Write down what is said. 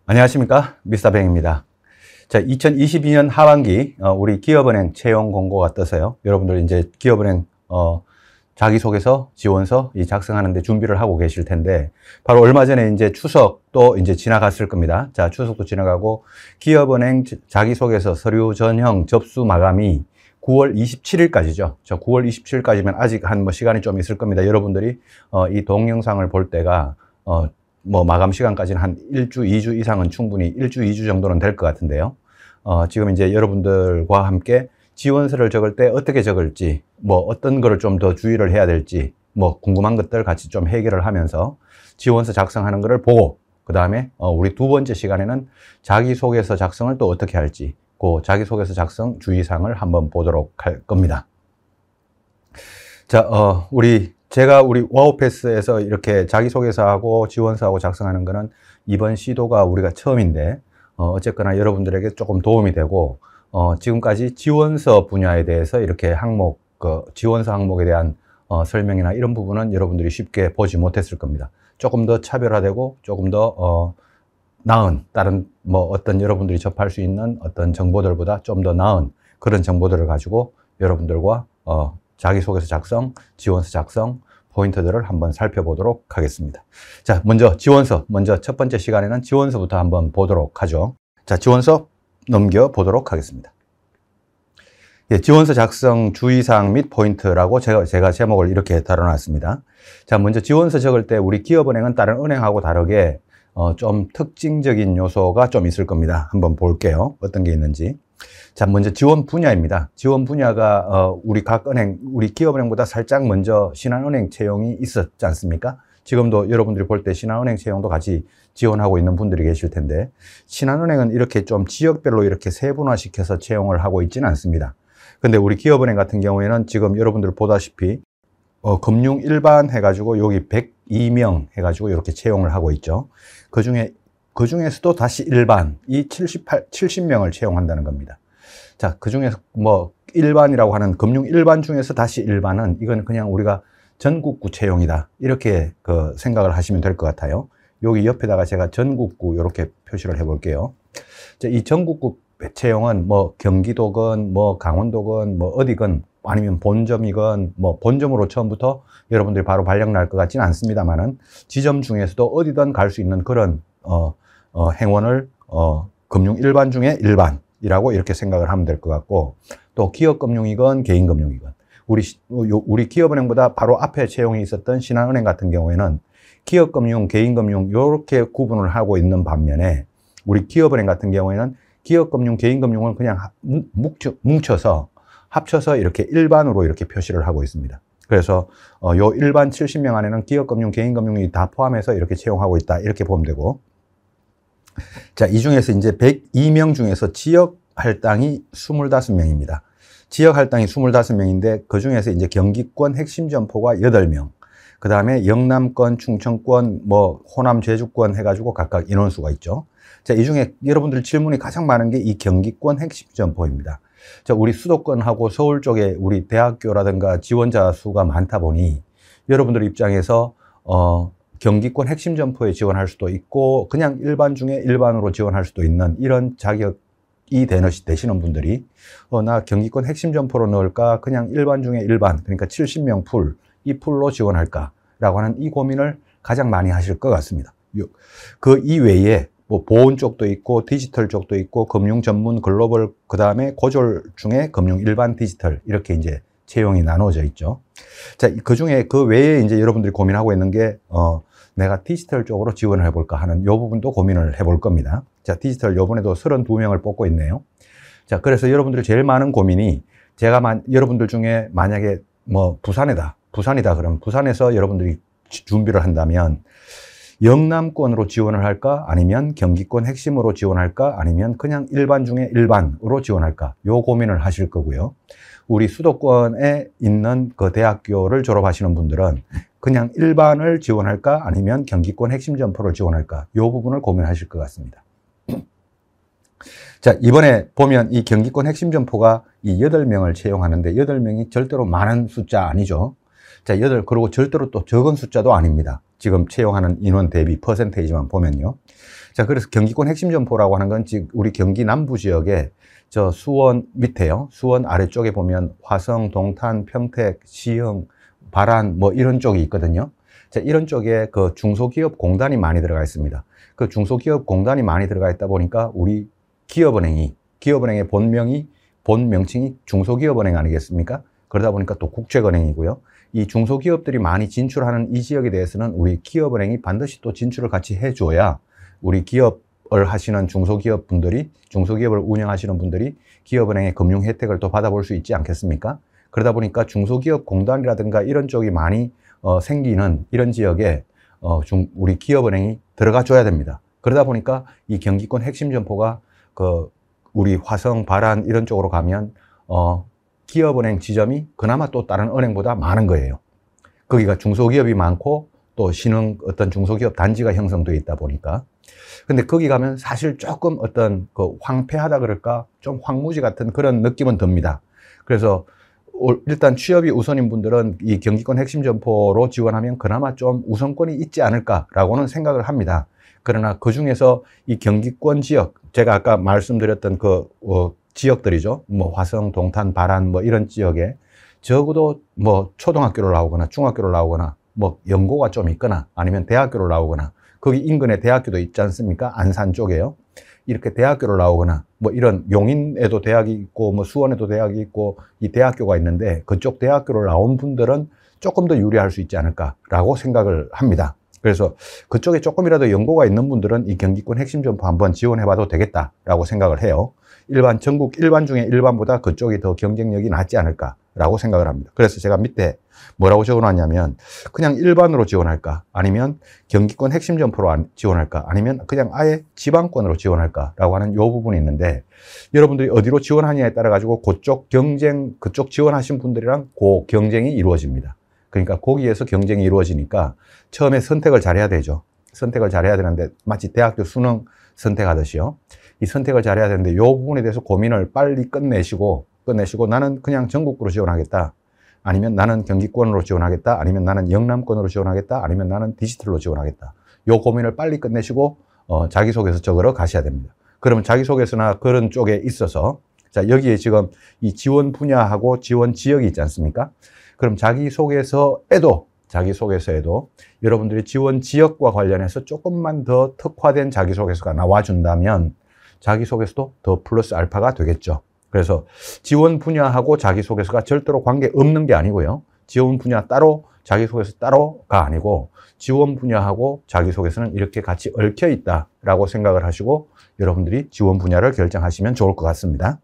안녕하십니까, 미스터뱅입니다. 자, 2022년 하반기 우리 기업은행 채용 공고가 떠서요. 여러분들 이제 기업은행 자기소개서, 지원서 작성하는데 준비를 하고 계실 텐데, 바로 얼마 전에 이제 추석도 이제 지나갔을 겁니다. 자, 추석도 지나가고 기업은행 자기소개서 서류 전형 접수 마감이 9월 27일까지죠. 저 9월 27일까지면 아직 한 시간이 좀 있을 겁니다. 여러분들이 이 동영상을 볼 때가 마감 시간까지는 한 1주, 2주 이상은 충분히 1주, 2주 정도는 될 것 같은데요. 지금 이제 여러분들과 함께 지원서를 적을 때 어떻게 적을지, 어떤 거를 좀 더 주의를 해야 될지, 궁금한 것들 같이 좀 해결을 하면서 지원서 작성하는 거를 보고, 그 다음에 우리 두 번째 시간에는 자기소개서 작성을 또 어떻게 할지, 그 자기소개서 작성 주의사항을 한번 보도록 할 겁니다. 자, 제가 우리 와우패스에서 이렇게 자기소개서하고 지원서하고 작성하는 거는 이번 시도가 우리가 처음인데, 어쨌거나 여러분들에게 조금 도움이 되고, 지금까지 지원서 분야에 대해서 이렇게 지원서 항목에 대한 설명이나 이런 부분은 여러분들이 쉽게 보지 못했을 겁니다. 조금 더 차별화되고, 조금 더, 나은, 다른, 어떤 여러분들이 접할 수 있는 어떤 정보들보다 좀 더 나은 그런 정보들을 가지고 여러분들과, 자기소개서 작성, 지원서 작성, 포인트들을 한번 살펴보도록 하겠습니다. 자, 먼저 첫 번째 시간에는 지원서부터 한번 보도록 하죠. 자, 지원서 넘겨보도록 하겠습니다. 예, 지원서 작성 주의사항 및 포인트라고 제가 제목을 이렇게 달아놨습니다. 자, 먼저 지원서 적을 때 우리 기업은행은 다른 은행하고 다르게 좀 특징적인 요소가 좀 있을 겁니다. 한번 볼게요. 어떤 게 있는지. 자, 먼저 지원 분야입니다. 지원 분야가 우리 기업은행보다 살짝 먼저 신한은행 채용이 있었지 않습니까? 지금도 여러분들이 볼 때 신한은행 채용도 같이 지원하고 있는 분들이 계실 텐데, 신한은행은 이렇게 좀 지역별로 이렇게 세분화시켜서 채용을 하고 있지는 않습니다. 근데 우리 기업은행 같은 경우에는 지금 여러분들 보다시피 금융 일반 해가지고 여기 102명 해가지고 이렇게 채용을 하고 있죠. 그 중에서도 다시 일반, 이 70명을 채용한다는 겁니다. 자, 그 중에서 일반이라고 하는 금융 일반 중에서 다시 일반은 이건 그냥 우리가 전국구 채용이다. 이렇게 생각을 하시면 될 것 같아요. 여기 옆에다가 제가 전국구 이렇게 표시를 해 볼게요. 자, 이 전국구 채용은 경기도건, 강원도건, 어디건, 아니면 본점이건, 본점으로 처음부터 여러분들이 바로 발령 날 것 같지는 않습니다만은 지점 중에서도 어디든 갈 수 있는 그런 행원을 금융 일반 중에 일반이라고 이렇게 생각을 하면 될 것 같고, 또 기업금융이건 개인금융이건 우리 기업은행보다 바로 앞에 채용이 있었던 신한은행 같은 경우에는 기업금융, 개인금융 이렇게 구분을 하고 있는 반면에 우리 기업은행 같은 경우에는 기업금융, 개인금융을 그냥 뭉쳐서 합쳐서 이렇게 일반으로 이렇게 표시를 하고 있습니다. 그래서 요 일반 70명 안에는 기업금융, 개인금융이 다 포함해서 이렇게 채용하고 있다. 이렇게 보면 되고, 자, 이 중에서 이제 102명 중에서 지역 할당이 25명입니다. 지역 할당이 25명인데 그 중에서 이제 경기권 핵심 점포가 8명, 그 다음에 영남권, 충청권, 호남, 제주권 해가지고 각각 인원수가 있죠. 자, 이 중에 여러분들 질문이 가장 많은 게 이 경기권 핵심 점포입니다. 자, 우리 수도권하고 서울 쪽에 우리 대학교라든가 지원자 수가 많다 보니 여러분들 입장에서 경기권 핵심 점포에 지원할 수도 있고 그냥 일반 중에 일반으로 지원할 수도 있는 이런 자격이 되시는 분들이 나 경기권 핵심 점포로 넣을까 그냥 일반 중에 일반, 그러니까 70명 풀, 이 풀로 지원할까 라고 하는 이 고민을 가장 많이 하실 것 같습니다. 그 이외에 보험 쪽도 있고 디지털 쪽도 있고 금융 전문 글로벌, 그 다음에 고졸 중에 금융 일반 디지털 이렇게 이제 채용이 나눠져 있죠. 자, 그 외에 이제 여러분들이 고민하고 있는 게 내가 디지털 쪽으로 지원을 해볼까 하는 이 부분도 고민을 해볼 겁니다. 자, 디지털 요번에도 32명을 뽑고 있네요. 자, 그래서 여러분들 제일 많은 고민이 여러분들 중에 만약에 부산이다 그러면 부산에서 여러분들이 준비를 한다면 영남권으로 지원을 할까? 아니면 경기권 핵심으로 지원할까? 아니면 그냥 일반 중에 일반으로 지원할까? 요 고민을 하실 거고요. 우리 수도권에 있는 그 대학교를 졸업하시는 분들은 그냥 일반을 지원할까? 아니면 경기권 핵심 점포를 지원할까? 요 부분을 고민하실 것 같습니다. 자, 이번에 보면 이 경기권 핵심 점포가 이 8명을 채용하는데 8명이 절대로 많은 숫자 아니죠. 자, 그리고 절대로 또 적은 숫자도 아닙니다. 지금 채용하는 인원 대비 퍼센테이지만 보면요. 자, 그래서 경기권 핵심 점포라고 하는 건 지금 우리 경기 남부 지역에 저 수원 밑에요. 수원 아래쪽에 보면 화성, 동탄, 평택, 시흥, 발안 뭐 이런 쪽이 있거든요. 자, 이런 쪽에 그 중소기업 공단이 많이 들어가 있습니다. 그 중소기업 공단이 많이 들어가 있다 보니까 우리 기업은행의 본 명칭이 중소기업은행 아니겠습니까? 그러다 보니까 또 국책은행이고요. 이 중소기업들이 많이 진출하는 이 지역에 대해서는 우리 기업은행이 반드시 또 진출을 같이 해줘야 우리 기업을 하시는 중소기업을 운영하시는 분들이 기업은행의 금융 혜택을 또 받아볼 수 있지 않겠습니까? 그러다 보니까 중소기업 공단이라든가 이런 쪽이 많이 생기는 이런 지역에 우리 기업은행이 들어가 줘야 됩니다. 그러다 보니까 이 경기권 핵심 점포가 우리 화성, 발안 이런 쪽으로 가면 기업은행 지점이 그나마 또 다른 은행보다 많은 거예요. 거기가 중소기업이 많고 또 신흥 어떤 중소기업 단지가 형성되어 있다 보니까. 근데 거기 가면 사실 조금 어떤 황폐하다 그럴까? 좀 황무지 같은 그런 느낌은 듭니다. 그래서 일단 취업이 우선인 분들은 이 경기권 핵심 점포로 지원하면 그나마 좀 우선권이 있지 않을까라고는 생각을 합니다. 그러나 그 중에서 이 경기권 지역, 제가 아까 말씀드렸던 지역들이죠. 뭐 화성, 동탄, 발안 뭐 이런 지역에 적어도 뭐 초등학교를 나오거나 중학교를 나오거나 뭐 연고가 좀 있거나 아니면 대학교를 나오거나 거기 인근에 대학교도 있지 않습니까? 안산 쪽에요. 이렇게 대학교를 나오거나 뭐 이런 용인에도 대학이 있고 뭐 수원에도 대학이 있고 이 대학교가 있는데 그쪽 대학교를 나온 분들은 조금 더 유리할 수 있지 않을까라고 생각을 합니다. 그래서 그쪽에 조금이라도 연고가 있는 분들은 이 경기권 핵심 점포 한번 지원해봐도 되겠다라고 생각을 해요. 전국 일반 중에 일반보다 그쪽이 더 경쟁력이 낮지 않을까라고 생각을 합니다. 그래서 제가 밑에 뭐라고 적어놨냐면 그냥 일반으로 지원할까 아니면 경기권 핵심 점포로 지원할까 아니면 그냥 아예 지방권으로 지원할까라고 하는 이 부분이 있는데 여러분들이 어디로 지원하냐에 따라 가지고 그쪽 지원하신 분들이랑 경쟁이 이루어집니다. 그러니까 거기에서 경쟁이 이루어지니까 처음에 선택을 잘해야 되죠. 선택을 잘해야 되는데 마치 대학교 수능 선택하듯이요. 이 선택을 잘해야 되는데 이 부분에 대해서 고민을 빨리 끝내시고 나는 그냥 전국으로 지원하겠다. 아니면 나는 경기권으로 지원하겠다. 아니면 나는 영남권으로 지원하겠다. 아니면 나는 디지털로 지원하겠다. 이 고민을 빨리 끝내시고 자기소개서 적으러 가셔야 됩니다. 그러면 자기소개서나 그런 쪽에 있어서 자 여기에 지금 이 지원 분야하고 지원 지역이 있지 않습니까? 그럼 자기소개서에도 여러분들이 지원 지역과 관련해서 조금만 더 특화된 자기소개서가 나와준다면 자기소개서도 더 플러스 알파가 되겠죠. 그래서 지원 분야하고 자기소개서가 절대로 관계 없는 게 아니고요. 지원 분야 따로 자기소개서 따로가 아니고 지원 분야하고 자기소개서는 이렇게 같이 얽혀 있다라고 생각을 하시고 여러분들이 지원 분야를 결정하시면 좋을 것 같습니다.